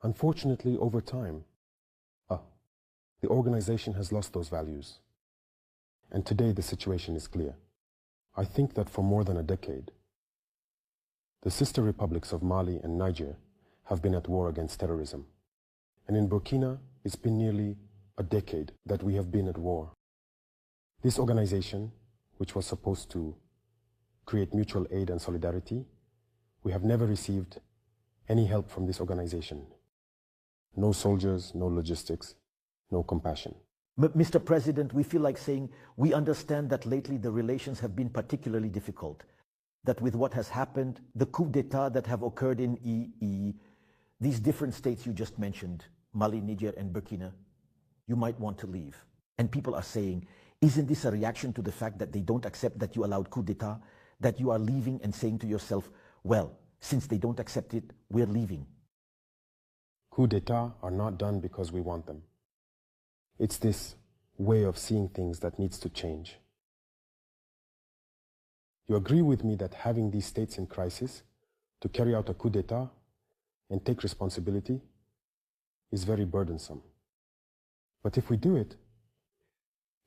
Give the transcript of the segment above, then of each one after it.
Unfortunately, over time, the organization has lost those values. And today the situation is clear. I think that for more than a decade, the sister republics of Mali and Niger have been at war against terrorism. And in Burkina, it's been nearly a decade that we have been at war. This organization, which was supposed to create mutual aid and solidarity, we have never received any help from this organization. No soldiers, no logistics, no compassion. Mr. President, we feel like saying we understand that lately the relations have been particularly difficult, that with what has happened, the coup d'etat that have occurred in these different states you just mentioned, Mali, Niger, and Burkina, you might want to leave. And people are saying, isn't this a reaction to the fact that they don't accept that you allowed coup d'etat, that you are leaving and saying to yourself, well, since they don't accept it, we're leaving? Coup d'etat are not done because we want them. It's this way of seeing things that needs to change. You agree with me that having these states in crisis to carry out a coup d'etat and take responsibility is very burdensome. But if we do it,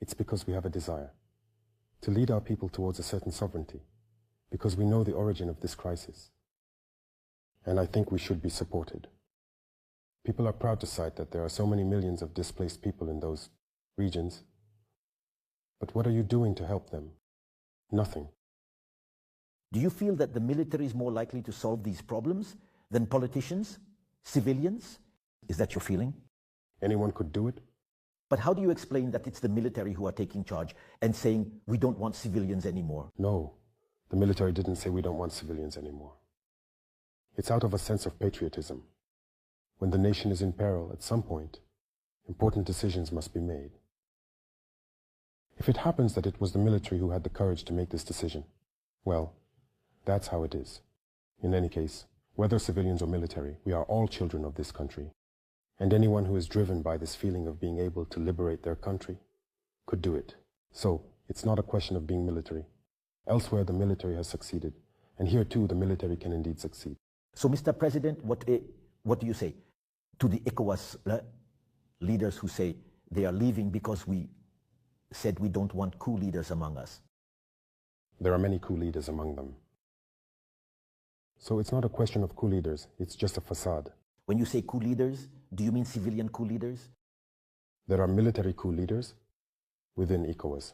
it's because we have a desire to lead our people towards a certain sovereignty, because we know the origin of this crisis. And I think we should be supported. People are proud to cite that there are so many millions of displaced people in those regions. But what are you doing to help them? Nothing. Do you feel that the military is more likely to solve these problems than politicians, civilians? Is that your feeling? Anyone could do it. But how do you explain that it's the military who are taking charge and saying we don't want civilians anymore? No, the military didn't say we don't want civilians anymore. It's out of a sense of patriotism. When the nation is in peril, at some point, important decisions must be made. If it happens that it was the military who had the courage to make this decision, well, that's how it is. In any case, whether civilians or military, we are all children of this country. And anyone who is driven by this feeling of being able to liberate their country could do it. So, it's not a question of being military. Elsewhere, the military has succeeded. And here too, the military can indeed succeed. So, Mr. President, what do you say to the ECOWAS leaders who say they are leaving because we said we don't want coup leaders among us? There are many coup leaders among them. So it's not a question of coup leaders, it's just a facade. When you say coup leaders, do you mean civilian coup leaders? There are military coup leaders within ECOWAS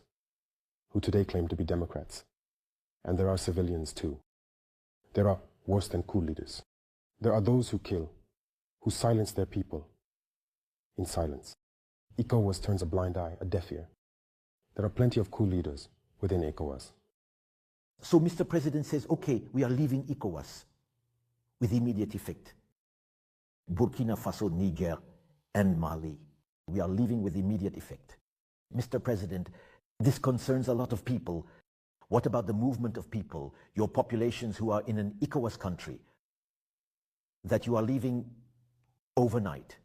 who today claim to be Democrats. And there are civilians too. There are worse than coup leaders. There are those who kill, who silence their people in silence. ECOWAS turns a blind eye, a deaf ear. There are plenty of coup leaders within ECOWAS. So Mr. President says, okay, we are leaving ECOWAS with immediate effect. Burkina Faso, Niger, and Mali. We are leaving with immediate effect. Mr. President, this concerns a lot of people. What about the movement of people, your populations who are in an ECOWAS country, that you are leaving overnight?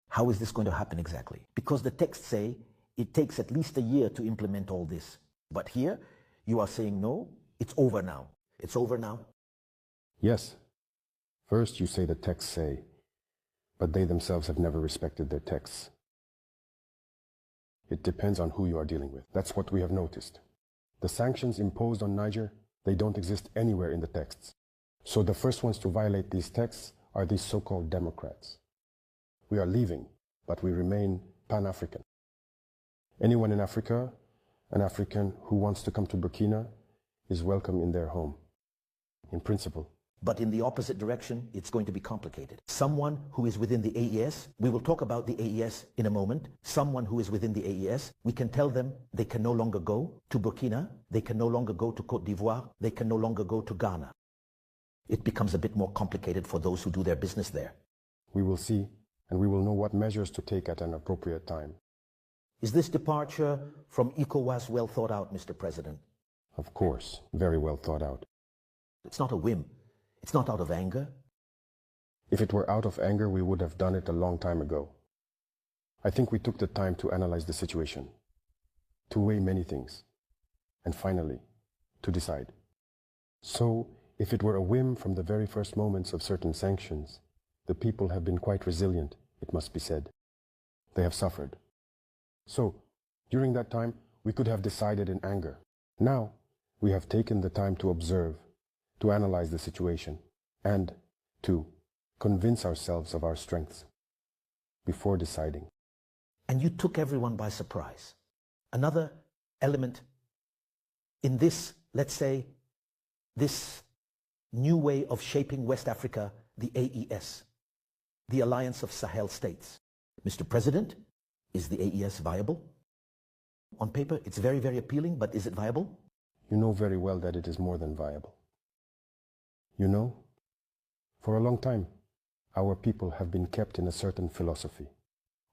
How is this going to happen exactly? Because the texts say it takes at least a year to implement all this. But here, you are saying no, it's over now. It's over now? Yes. First you say the texts say, but they themselves have never respected their texts. It depends on who you are dealing with. That's what we have noticed. The sanctions imposed on Niger, they don't exist anywhere in the texts. So the first ones to violate these texts are these so-called Democrats. We are leaving, but we remain Pan-African. Anyone in Africa, an African who wants to come to Burkina, is welcome in their home, in principle. But in the opposite direction, it's going to be complicated. Someone who is within the AES, we will talk about the AES in a moment. Someone who is within the AES, we can tell them they can no longer go to Burkina, they can no longer go to Côte d'Ivoire, they can no longer go to Ghana. It becomes a bit more complicated for those who do their business there. We will see, and we will know what measures to take at an appropriate time. Is this departure from ECOWAS well thought out, Mr. President? Of course, very well thought out. It's not a whim. It's not out of anger. If it were out of anger, we would have done it a long time ago. I think we took the time to analyze the situation, to weigh many things, and finally, to decide. So, if it were a whim from the very first moments of certain sanctions, the people have been quite resilient, it must be said. They have suffered. So, during that time, we could have decided in anger. Now, we have taken the time to observe, to analyze the situation, and to convince ourselves of our strengths before deciding. And you took everyone by surprise. Another element in this, let's say, this new way of shaping West Africa, the AES, the Alliance of Sahel States. Mr. President, is the AES viable? On paper, it's very, very appealing, but is it viable? You know very well that it is more than viable. You know, for a long time, our people have been kept in a certain philosophy,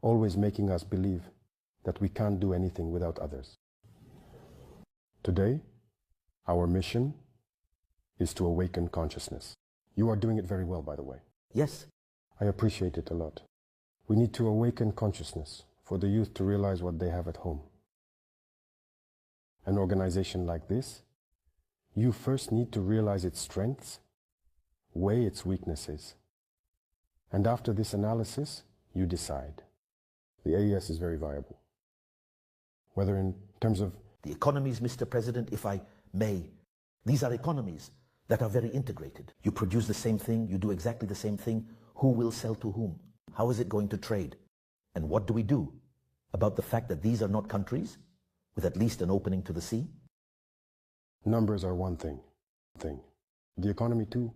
always making us believe that we can't do anything without others. Today, our mission is to awaken consciousness. You are doing it very well, by the way. Yes. I appreciate it a lot. We need to awaken consciousness for the youth to realize what they have at home. An organization like this, you first need to realize its strengths, weigh its weaknesses, and after this analysis, you decide. The AES is very viable. Whether in terms of the economies, Mr. President, if I may, these are economies that are very integrated. You produce the same thing, you do exactly the same thing. Who will sell to whom? How is it going to trade? And what do we do about the fact that these are not countries with at least an opening to the sea? Numbers are one thing. The economy too.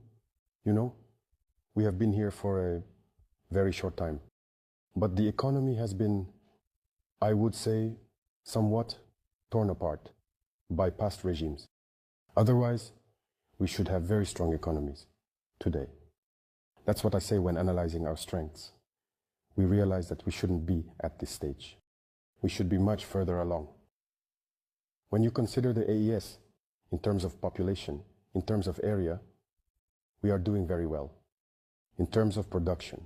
You know, we have been here for a very short time. But the economy has been, I would say, somewhat torn apart by past regimes. Otherwise, we should have very strong economies today. That's what I say when analyzing our strengths. We realize that we shouldn't be at this stage. We should be much further along. When you consider the AES in terms of population, in terms of area, we are doing very well. In terms of production,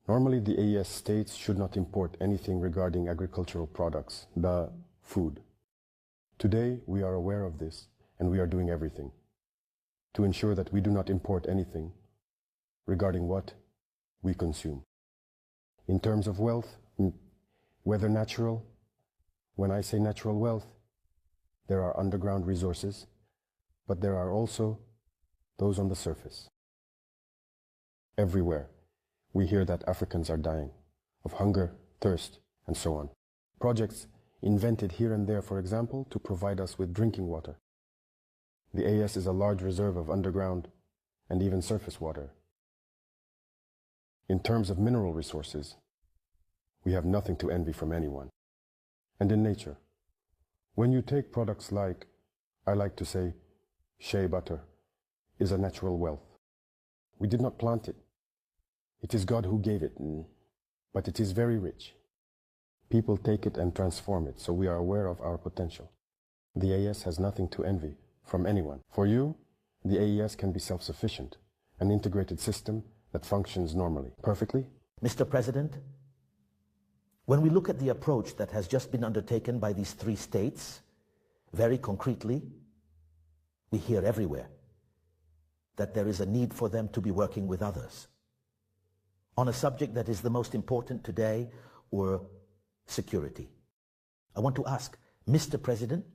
normally the AES states should not import anything regarding agricultural products, the food. Today we are aware of this and we are doing everything to ensure that we do not import anything regarding what we consume. In terms of wealth, whether natural, when I say natural wealth, there are underground resources, but there are also those on the surface. Everywhere, we hear that Africans are dying of hunger, thirst, and so on. Projects invented here and there, for example, to provide us with drinking water. The AES is a large reserve of underground and even surface water. In terms of mineral resources, we have nothing to envy from anyone. And in nature, when you take products like, I like to say, shea butter is a natural wealth. We did not plant it. It is God who gave it, but it is very rich. People take it and transform it, so we are aware of our potential. The AES has nothing to envy from anyone. For you, the AES can be self-sufficient, an integrated system that functions normally, perfectly. Mr. President, when we look at the approach that has just been undertaken by these three states, very concretely, we hear everywhere that there is a need for them to be working with others on a subject that is the most important today, or security. I want to ask, Mr. President,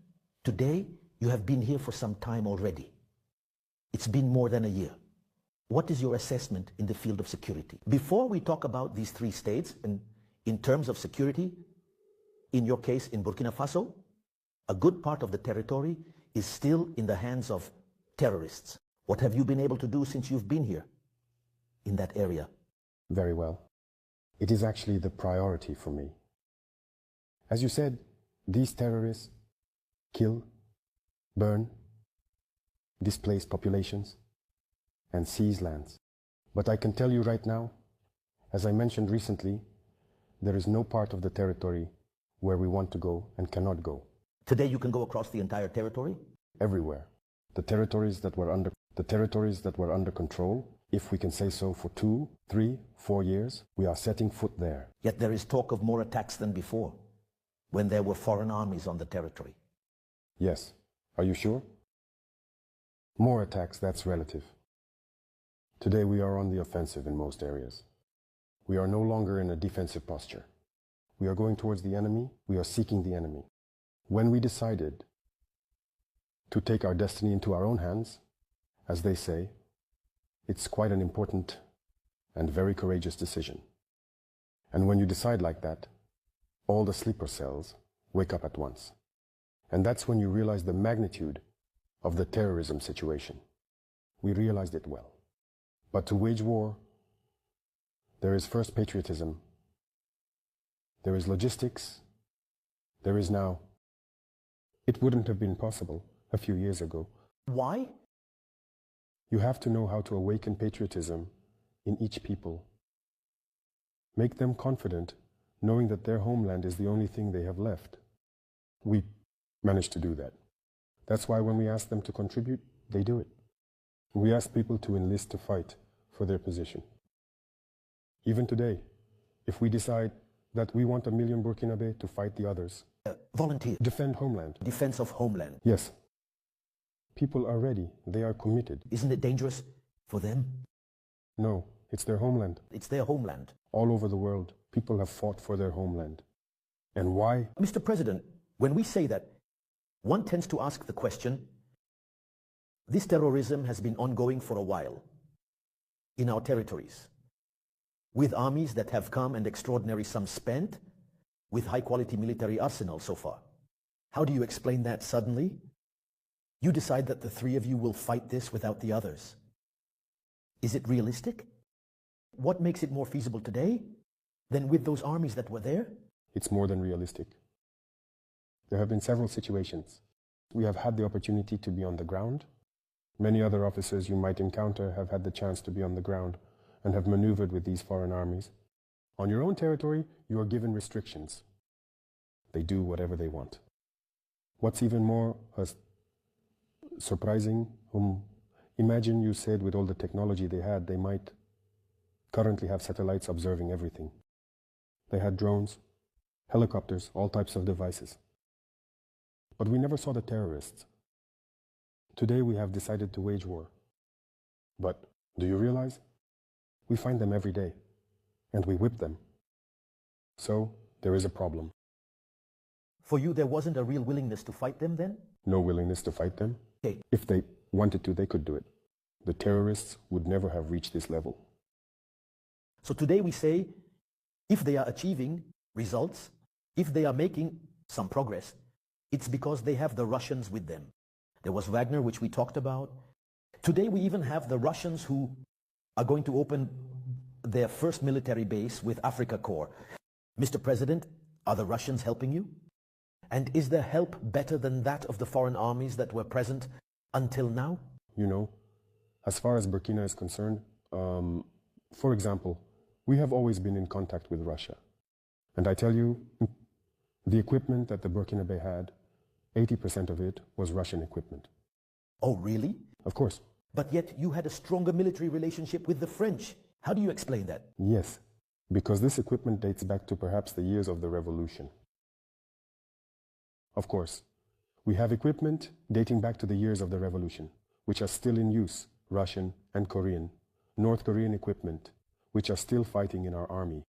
today you have been here for some time already. It's been more than a year. What is your assessment in the field of security? Before we talk about these three states, and in terms of security, in your case in Burkina Faso, a good part of the territory is still in the hands of terrorists. What have you been able to do since you've been here in that area? Very well. It is actually the priority for me. As you said, these terrorists kill, burn, displace populations, and seize lands. But I can tell you right now, as I mentioned recently, there is no part of the territory where we want to go and cannot go. Today you can go across the entire territory? Everywhere. The territories that were under control, if we can say so, for 2, 3, 4 years, we are setting foot there. Yet there is talk of more attacks than before, when there were foreign armies on the territory. Yes. Are you sure? More attacks, that's relative. Today we are on the offensive in most areas. We are no longer in a defensive posture. We are going towards the enemy. We are seeking the enemy. When we decided to take our destiny into our own hands, as they say, it's quite an important and very courageous decision. And when you decide like that, all the sleeper cells wake up at once. And that's when you realize the magnitude of the terrorism situation. We realized it well. But to wage war, there is first patriotism, there is logistics, there is now. It wouldn't have been possible a few years ago. Why? You have to know how to awaken patriotism in each people. Make them confident, knowing that their homeland is the only thing they have left. We managed to do that. That's why when we ask them to contribute, they do it. We ask people to enlist to fight for their position. Even today, if we decide that we want 1 million Burkinabe to fight the others. Volunteer. Defend homeland. Defense of homeland. Yes. People are ready. They are committed. Isn't it dangerous for them? No, it's their homeland. It's their homeland. All over the world, people have fought for their homeland. And why? Mr. President, when we say that, one tends to ask the question, this terrorism has been ongoing for a while in our territories, with armies that have come and extraordinary sums spent, with high-quality military arsenal so far. How do you explain that suddenly? You decide that the three of you will fight this without the others. Is it realistic? What makes it more feasible today than with those armies that were there? It's more than realistic. There have been several situations. We have had the opportunity to be on the ground. Many other officers you might encounter have had the chance to be on the ground and have maneuvered with these foreign armies. On your own territory, you are given restrictions. They do whatever they want. What's even more surprising, imagine you said with all the technology they had, they might currently have satellites observing everything. They had drones, helicopters, all types of devices. But we never saw the terrorists. Today we have decided to wage war. But do you realize? We find them every day, and we whip them. So there is a problem. For you, there wasn't a real willingness to fight them then? No willingness to fight them? Okay. If they wanted to, they could do it. The terrorists would never have reached this level. So today we say, if they are achieving results, if they are making some progress, it's because they have the Russians with them. There was Wagner, which we talked about. Today we even have the Russians who are going to open their first military base with Africa Corps. Mr. President, are the Russians helping you? And is their help better than that of the foreign armies that were present until now? You know, as far as Burkina is concerned, for example, we have always been in contact with Russia. And I tell you, the equipment that the Burkinabe had, 80% of it was Russian equipment. Oh, really? Of course. But yet you had a stronger military relationship with the French. How do you explain that? Yes, because this equipment dates back to perhaps the years of the revolution. Of course, we have equipment dating back to the years of the revolution, which are still in use, Russian and Korean, North Korean equipment, which are still fighting in our army.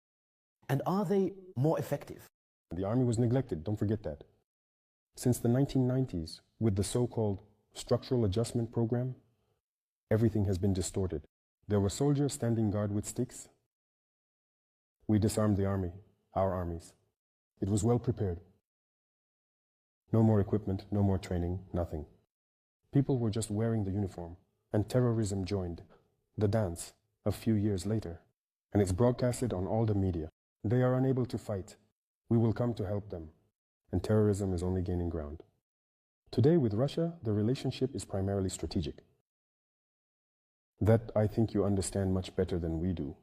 And are they more effective? The army was neglected, don't forget that. Since the 1990s, with the so-called structural adjustment program, everything has been distorted. There were soldiers standing guard with sticks. We disarmed the army, our armies. It was well prepared. No more equipment, no more training, nothing. People were just wearing the uniform, and terrorism joined the dance a few years later. And it's broadcasted on all the media. They are unable to fight. We will come to help them. And terrorism is only gaining ground. Today with Russia, the relationship is primarily strategic. That I think you understand much better than we do.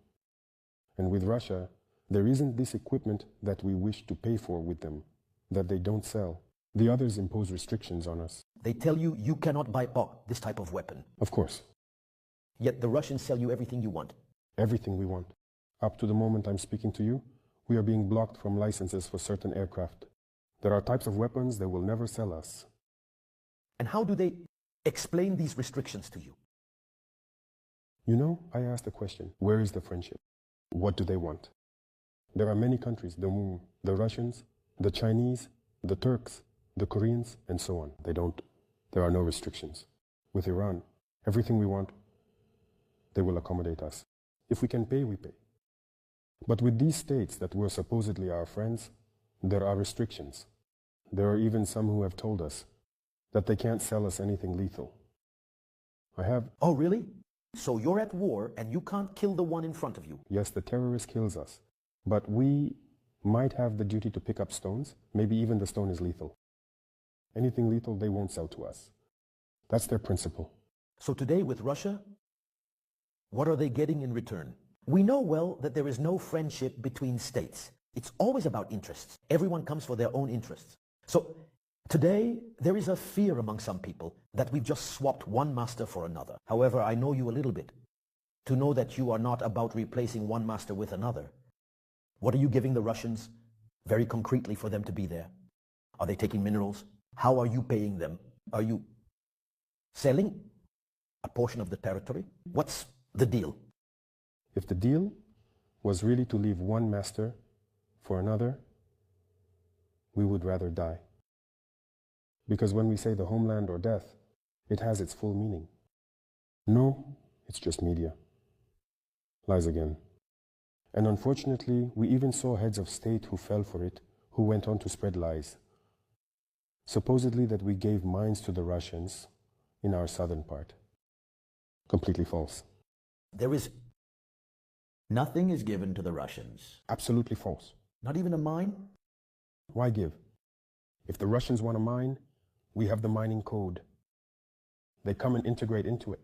And with Russia, there isn't this equipment that we wish to pay for with them, that they don't sell. The others impose restrictions on us. They tell you you cannot buy this type of weapon. Of course. Yet the Russians sell you everything you want. Everything we want. Up to the moment I'm speaking to you, we are being blocked from licenses for certain aircraft. There are types of weapons they will never sell us. And how do they explain these restrictions to you? You know, I asked the question, where is the friendship? What do they want? There are many countries, the Russians, the Chinese, the Turks, the Koreans, and so on. There are no restrictions. With Iran, everything we want, they will accommodate us. If we can pay, we pay. But with these states that were supposedly our friends, there are restrictions. There are even some who have told us that they can't sell us anything lethal. Oh, really? So you're at war and you can't kill the one in front of you? Yes, the terrorist kills us. But we might have the duty to pick up stones. Maybe even the stone is lethal. Anything lethal, they won't sell to us. That's their principle. So today with Russia, what are they getting in return? We know well that there is no friendship between states. It's always about interests. Everyone comes for their own interests. So today, there is a fear among some people that we've just swapped one master for another. However, I know you a little bit to know that you are not about replacing one master with another. What are you giving the Russians very concretely for them to be there? Are they taking minerals? How are you paying them? Are you selling a portion of the territory? What's the deal? If the deal was really to leave one master for another, we would rather die. Because when we say the homeland or death, it has its full meaning. No, it's just media. Lies again. And unfortunately, we even saw heads of state who fell for it, who went on to spread lies. Supposedly that we gave mines to the Russians in our southern part. Completely false. Nothing is given to the Russians. Absolutely false. Not even a mine? Why give? If the Russians want a mine, we have the mining code. They come and integrate into it.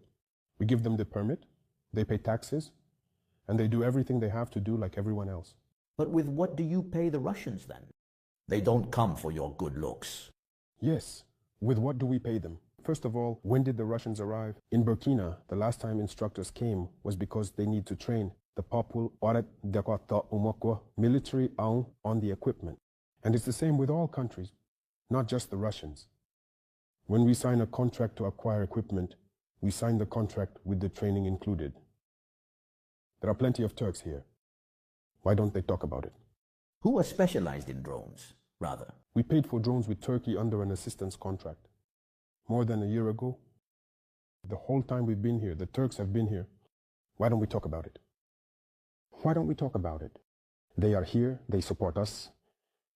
We give them the permit, they pay taxes, and they do everything they have to do like everyone else. But with what do you pay the Russians then? They don't come for your good looks. Yes. With what do we pay them? First of all, when did the Russians arrive? In Burkina, the last time instructors came was because they need to train the people military on the equipment. And it's the same with all countries, not just the Russians. When we sign a contract to acquire equipment, we sign the contract with the training included. There are plenty of Turks here. Why don't they talk about it? Who are specialized in drones, rather? We paid for drones with Turkey under an assistance contract. More than a year ago. The whole time we've been here, the Turks have been here. Why don't we talk about it? Why don't we talk about it? They are here, they support us.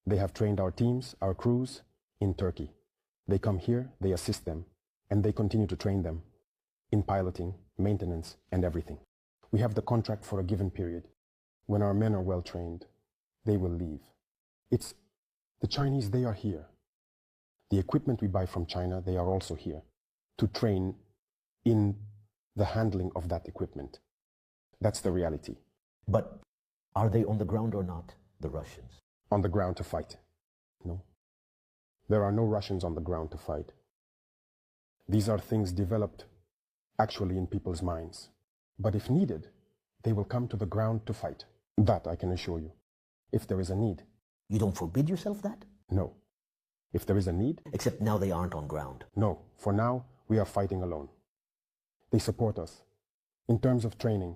They have trained our teams, our crews in Turkey. They come here, they assist them, and they continue to train them in piloting, maintenance, and everything. We have the contract for a given period. When our men are well trained, they will leave. It's the Chinese, they are here. The equipment we buy from China, they are also here to train in the handling of that equipment. That's the reality. But are they on the ground or not, the Russians? On the ground to fight? No. There are no Russians on the ground to fight. These are things developed actually in people's minds. But if needed, they will come to the ground to fight. That I can assure you. If there is a need. You don't forbid yourself that? No. If there is a need. Except now they aren't on ground. No. For now, we are fighting alone. They support us in terms of training,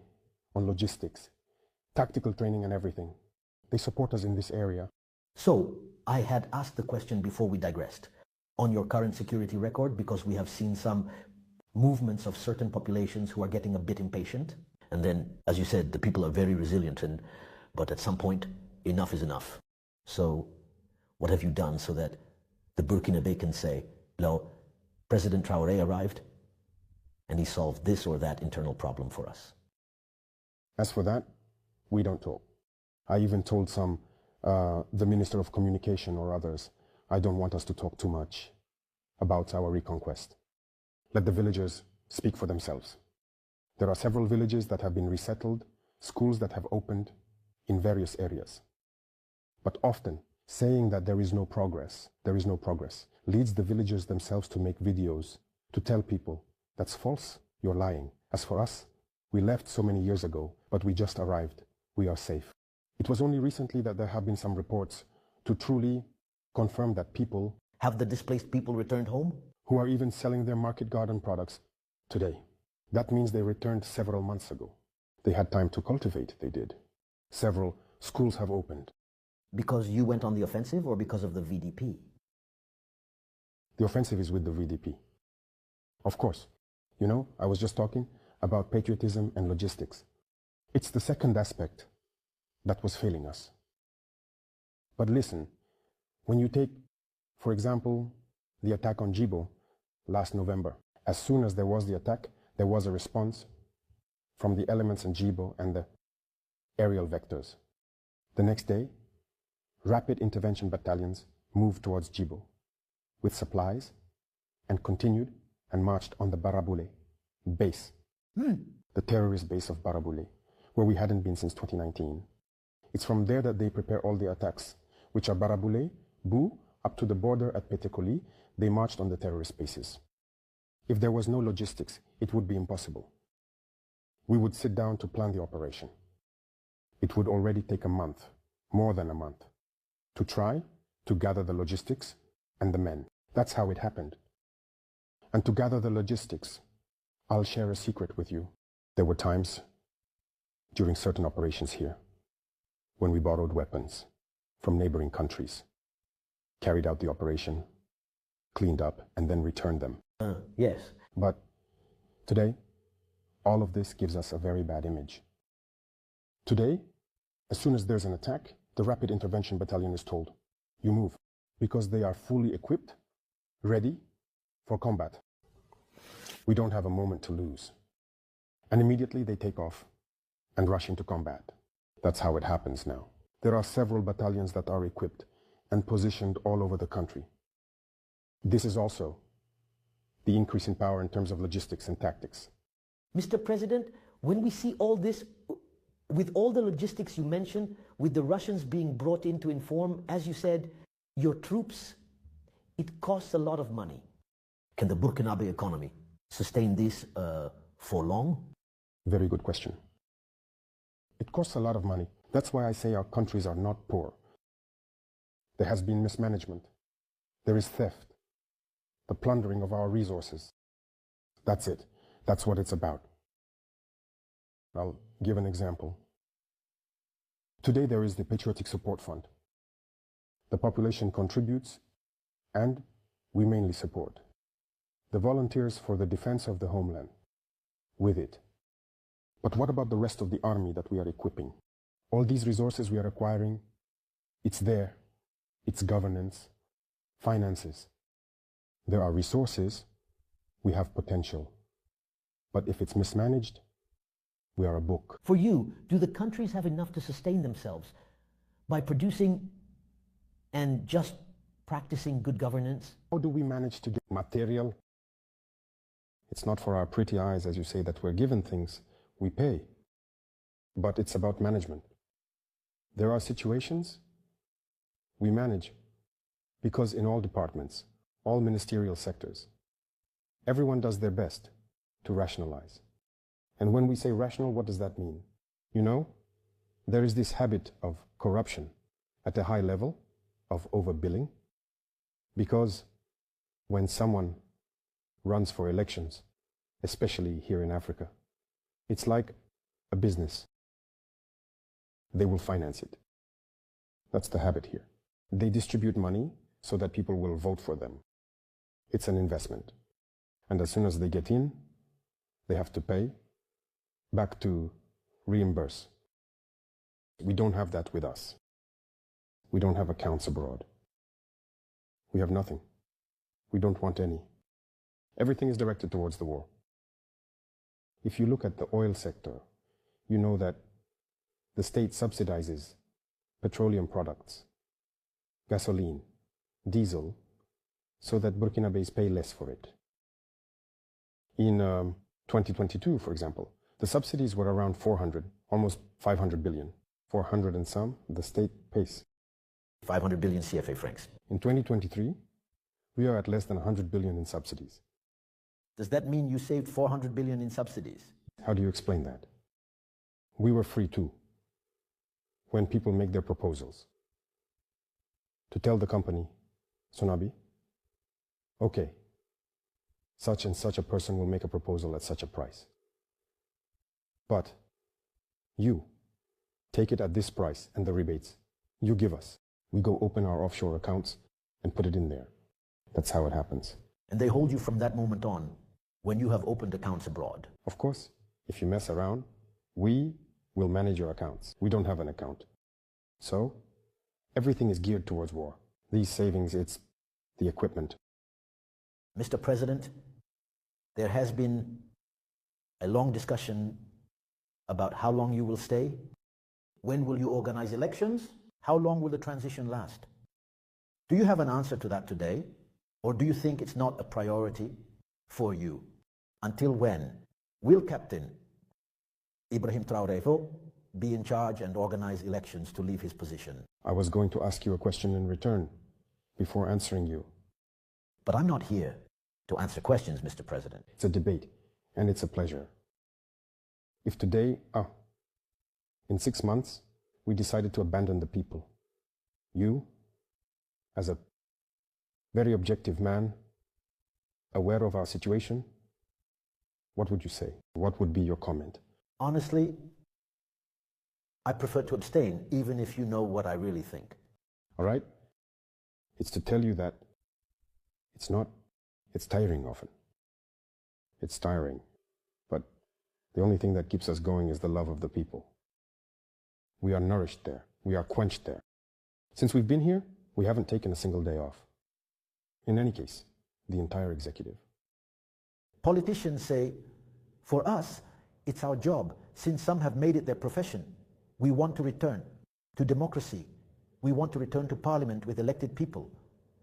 on logistics, tactical training and everything. They support us in this area. So, I had asked the question before we digressed. On your current security record, because we have seen some movements of certain populations who are getting a bit impatient. And then, as you said, the people are very resilient, but at some point, enough is enough. So, what have you done so that the Burkinabe can say, no, President Traòre arrived and he solved this or that internal problem for us? As for that, we don't talk. I even told the Minister of Communication or others, I don't want us to talk too much about our reconquest. Let the villagers speak for themselves. There are several villages that have been resettled, schools that have opened in various areas. But often, saying that there is no progress, leads the villagers themselves to make videos, to tell people, that's false, you're lying. As for us, we left so many years ago, but we just arrived. We are safe. It was only recently that there have been some reports to truly confirm that people... Have the displaced people returned home? Who are even selling their market garden products today. That means they returned several months ago. They had time to cultivate, they did. Several schools have opened. Because you went on the offensive or because of the VDP? The offensive is with the VDP. Of course. You know, I was just talking about patriotism and logistics. It's the second aspect that was failing us. But listen, when you take, for example, the attack on Djibo last November, as soon as there was the attack, there was a response from the elements in Djibo and the aerial vectors. The next day, rapid intervention battalions moved towards Djibo with supplies and continued and marched on the Baraboulé base, the terrorist base of Baraboulé, where we hadn't been since 2019. It's from there that they prepare all the attacks, which are Baraboulé, Bou, up to the border at Petekoli. They marched on the terrorist bases. If there was no logistics, it would be impossible. We would sit down to plan the operation. It would already take a month, more than a month, to try to gather the logistics and the men. That's how it happened. And to gather the logistics, I'll share a secret with you. There were times during certain operations here when we borrowed weapons from neighboring countries, carried out the operation, cleaned up, and then returned them. Yes. But today, all of this gives us a very bad image. Today, as soon as there's an attack, the Rapid Intervention Battalion is told, you move, because they are fully equipped, ready for combat. We don't have a moment to lose. And immediately they take off and rush into combat. That's how it happens now. There are several battalions that are equipped and positioned all over the country. This is also the increase in power in terms of logistics and tactics. Mr. President, when we see all this, with all the logistics you mentioned, with the Russians being brought in to inform, as you said, your troops, it costs a lot of money. Can the Burkinabe economy sustain this for long? Very good question. It costs a lot of money. That's why I say our countries are not poor. There has been mismanagement. There is theft. The plundering of our resources. That's it. That's what it's about. I'll give an example. Today there is the Patriotic Support Fund. The population contributes and we mainly support. The volunteers for the defense of the homeland with it. But what about the rest of the army that we are equipping? All these resources we are acquiring, it's there. It's governance, finances. There are resources, we have potential. But if it's mismanaged, we are a book. For you, do the countries have enough to sustain themselves by producing and just practicing good governance? How do we manage to get material? It's not for our pretty eyes, as you say, that we're given things. We pay. But it's about management. There are situations we manage because in all departments, all ministerial sectors, everyone does their best to rationalize. And when we say rational, what does that mean? You know, there is this habit of corruption at a high level, of overbilling, because when someone runs for elections, especially here in Africa, it's like a business. They will finance it. That's the habit here. They distribute money so that people will vote for them. It's an investment. And as soon as they get in, they have to pay back to reimburse. We don't have that with us. We don't have accounts abroad. We have nothing. We don't want any. Everything is directed towards the war. If you look at the oil sector, you know that the state subsidizes petroleum products, gasoline, diesel, so that Burkinabés pay less for it. In 2022, for example, the subsidies were around 400, almost 500 billion. 400 and some, the state pays. 500 billion CFA francs. In 2023, we are at less than 100 billion in subsidies. Does that mean you saved 400 billion in subsidies? How do you explain that? We were free too, when people make their proposals, to tell the company, Sonabi, okay, such and such a person will make a proposal at such a price. But you take it at this price and the rebates you give us. We go open our offshore accounts and put it in there. That's how it happens. And they hold you from that moment on when you have opened accounts abroad. Of course, if you mess around, we will manage your accounts. We don't have an account. So, everything is geared towards war. These savings, it's the equipment. Mr. President, there has been a long discussion about how long you will stay. When will you organize elections? How long will the transition last? Do you have an answer to that today? Or do you think it's not a priority for you? Until when will Captain Ibrahim Traòre be in charge and organize elections to leave his position? I was going to ask you a question in return before answering you. But I'm not here to answer questions, Mr. President. It's a debate, and it's a pleasure. If today, in 6 months, we decided to abandon the people, you, as a very objective man, aware of our situation, what would you say? What would be your comment? Honestly, I prefer to abstain, even if you know what I really think. All right? It's to tell you that it's tiring often. It's tiring. But the only thing that keeps us going is the love of the people. We are nourished there. We are quenched there. Since we've been here, we haven't taken a single day off. In any case, the entire executive. Politicians say, for us, it's our job. Since some have made it their profession, we want to return to democracy. We want to return to parliament with elected people.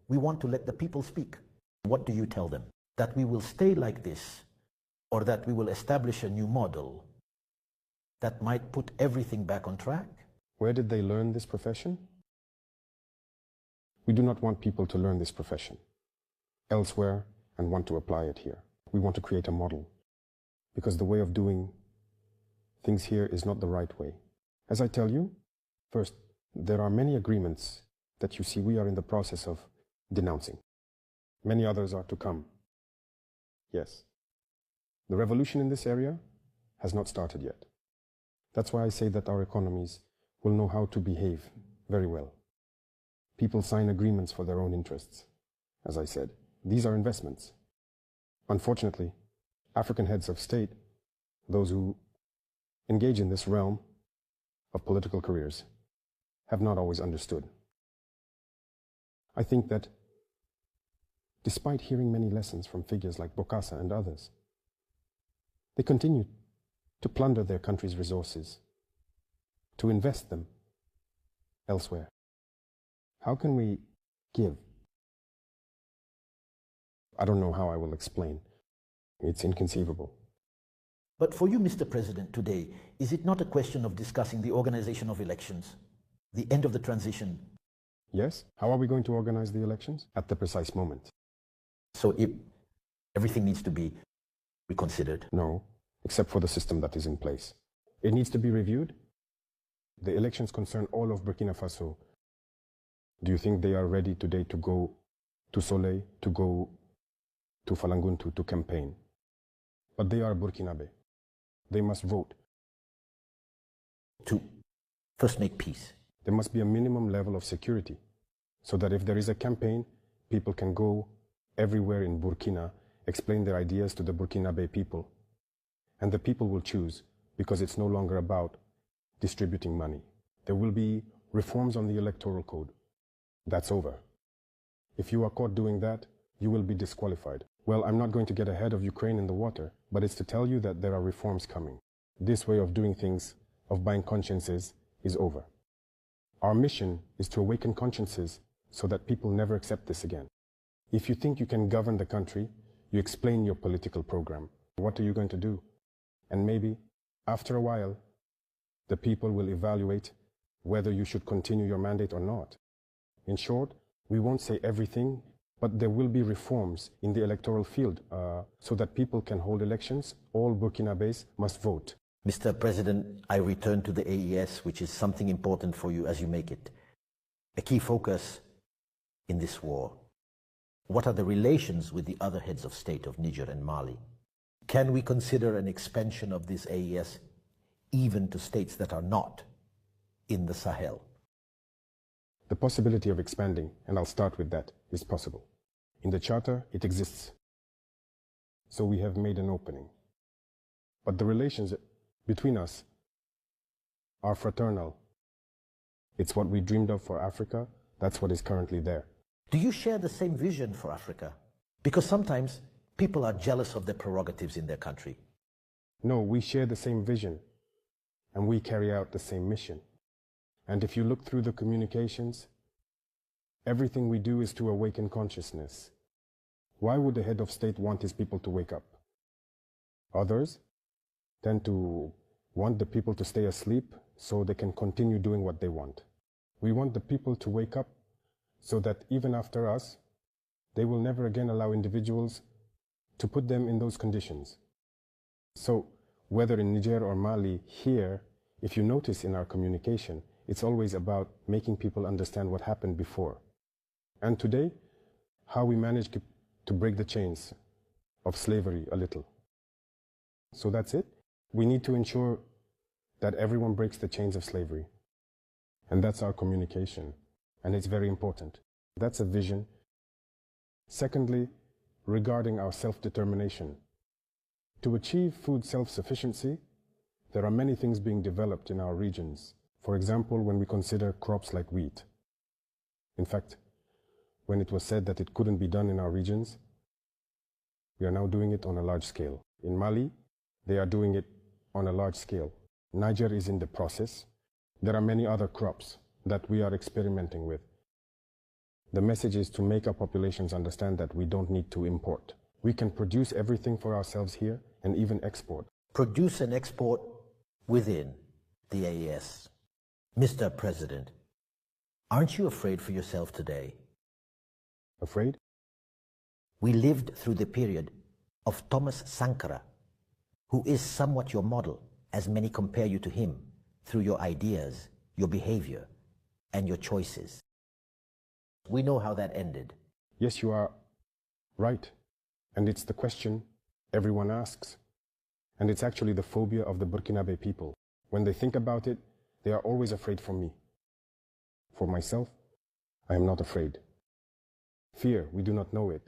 We want to let the people speak. What do you tell them? That we will stay like this, or that we will establish a new model that might put everything back on track? Where did they learn this profession? We do not want people to learn this profession elsewhere and want to apply it here. We want to create a model, because the way of doing things here is not the right way. As I tell you, first, there are many agreements that you see we are in the process of denouncing. Many others are to come. Yes, the revolution in this area has not started yet. That's why I say that our economies will know how to behave very well. People sign agreements for their own interests. As I said, these are investments. Unfortunately, African heads of state, those who engage in this realm of political careers, have not always understood. I think that despite hearing many lessons from figures like Bokassa and others, they continue to plunder their country's resources, to invest them elsewhere. How can we give? I don't know how I will explain. It's inconceivable. But for you, Mr. President, today, is it not a question of discussing the organization of elections, the end of the transition? Yes. How are we going to organize the elections? At the precise moment. So everything needs to be reconsidered? No, except for the system that is in place. It needs to be reviewed. The elections concern all of Burkina Faso. Do you think they are ready today to go to Soleil, to go to Falanguntu to campaign? But they are Burkinabe. They must vote. To first make peace. There must be a minimum level of security, so that if there is a campaign, people can go everywhere in Burkina, explain their ideas to the Burkinabe people, and the people will choose, because it's no longer about distributing money. There will be reforms on the electoral code. That's over. If you are caught doing that, you will be disqualified. Well, I'm not going to get ahead of Ukraine in the water, but it's to tell you that there are reforms coming. This way of doing things, of buying consciences, is over. Our mission is to awaken consciences so that people never accept this again. If you think you can govern the country, you explain your political program. What are you going to do? And maybe, after a while, the people will evaluate whether you should continue your mandate or not. In short, we won't say everything, but there will be reforms in the electoral field so that people can hold elections. All Burkinabés must vote. Mr. President, I return to the AES, which is something important for you as you make it a key focus in this war. What are the relations with the other heads of state of Niger and Mali? Can we consider an expansion of this AES even to states that are not in the Sahel? The possibility of expanding, and I'll start with that, is possible. In the Charter, it exists. So we have made an opening. But the relations between us are fraternal. It's what we dreamed of for Africa. That's what is currently there. Do you share the same vision for Africa? Because sometimes people are jealous of their prerogatives in their country. No, we share the same vision, and we carry out the same mission. And if you look through the communications, everything we do is to awaken consciousness. Why would the head of state want his people to wake up? Others tend to want the people to stay asleep so they can continue doing what they want. We want the people to wake up so that even after us, they will never again allow individuals to put them in those conditions. So whether in Niger or Mali, here, if you notice in our communication, it's always about making people understand what happened before. And today, how we manage to break the chains of slavery a little. So that's it. We need to ensure that everyone breaks the chains of slavery. And that's our communication. And it's very important. That's a vision. Secondly, regarding our self-determination. To achieve food self-sufficiency, there are many things being developed in our regions. For example, when we consider crops like wheat. In fact, when it was said that it couldn't be done in our regions, we are now doing it on a large scale. In Mali, they are doing it on a large scale. Niger is in the process. There are many other crops that we are experimenting with. The message is to make our populations understand that we don't need to import. We can produce everything for ourselves here and even export. Produce and export within the AES. Mr. President, aren't you afraid for yourself today? Afraid? We lived through the period of Thomas Sankara, who is somewhat your model, as many compare you to him through your ideas, your behavior, and your choices. We know how that ended. Yes, you are right. And it's the question everyone asks. And it's actually the phobia of the Burkinabe people. When they think about it, they are always afraid for me. For myself, I am not afraid. Fear, we do not know it.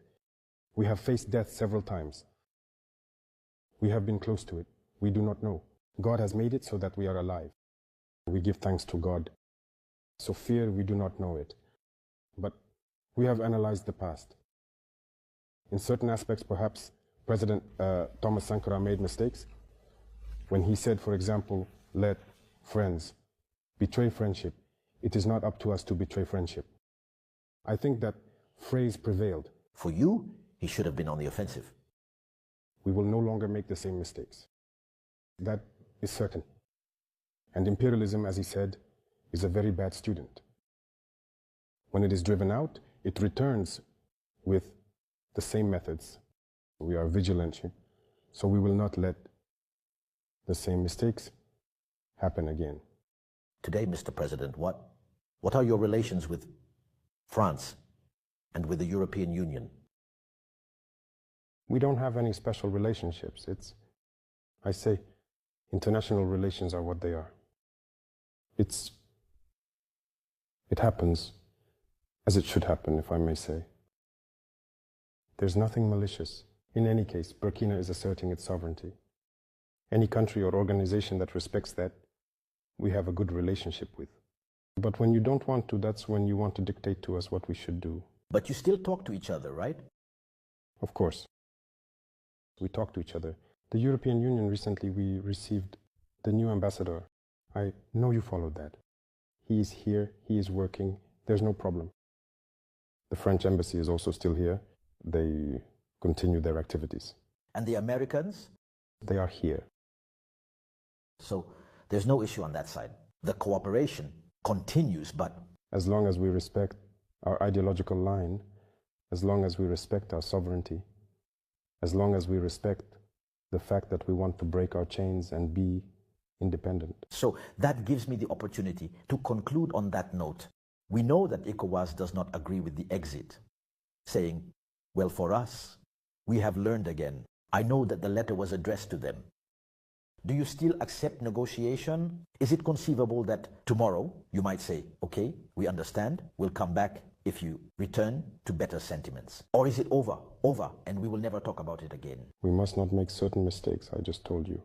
We have faced death several times. We have been close to it. We do not know. God has made it so that we are alive. We give thanks to God. So fear, we do not know it. But we have analyzed the past. In certain aspects, perhaps, President Thomas Sankara made mistakes. When he said, for example, let friends betray friendship, it is not up to us to betray friendship. I think that phrase prevailed. For you, he should have been on the offensive. We will no longer make the same mistakes. That is certain. And imperialism, as he said, is a very bad student. When it is driven out, it returns with the same methods. We are vigilant here, so we will not let the same mistakes happen again. Today, Mr. President, what are your relations with France and with the European Union? We don't have any special relationships. I say, international relations are what they are. It happens as it should happen, if I may say. There's nothing malicious. In any case, Burkina is asserting its sovereignty. Any country or organization that respects that, we have a good relationship with. But when you don't want to, that's when you want to dictate to us what we should do. But you still talk to each other, right? Of course. We talk to each other. The European Union, recently we received the new ambassador. I know you followed that. He is here, he is working, there's no problem. The French embassy is also still here. They continue their activities. And the Americans? They are here. So there's no issue on that side. The cooperation continues, but... As long as we respect our ideological line, as long as we respect our sovereignty, as long as we respect the fact that we want to break our chains and be independent. So that gives me the opportunity to conclude on that note. We know that ECOWAS does not agree with the exit, saying, well, for us, we have learned again. I know that the letter was addressed to them. Do you still accept negotiation? Is it conceivable that tomorrow you might say, okay, we understand, we'll come back if you return to better sentiments? Or is it over, and we will never talk about it again? We must not make certain mistakes, I just told you.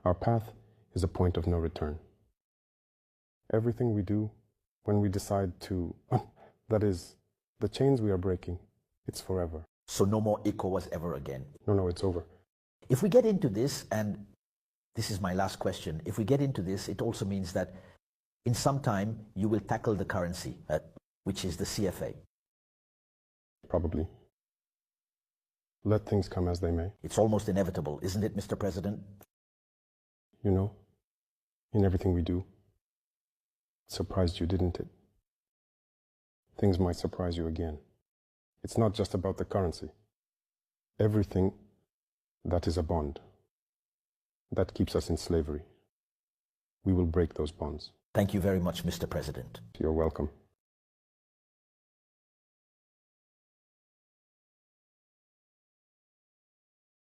Our path is a point of no return. Everything we do, when we decide to, that is, the chains we are breaking, it's forever. So no more ECOWAS ever again? No, it's over. If we get into this, and this is my last question, if we get into this, it also means that in some time you will tackle the currency, which is the CFA. Probably. Let things come as they may. It's almost inevitable, isn't it, Mr. President? You know, in everything we do, it surprised you, didn't it? Things might surprise you again. It's not just about the currency. Everything that is a bond, that keeps us in slavery. We will break those bonds. Thank you very much, Mr. President. You're welcome.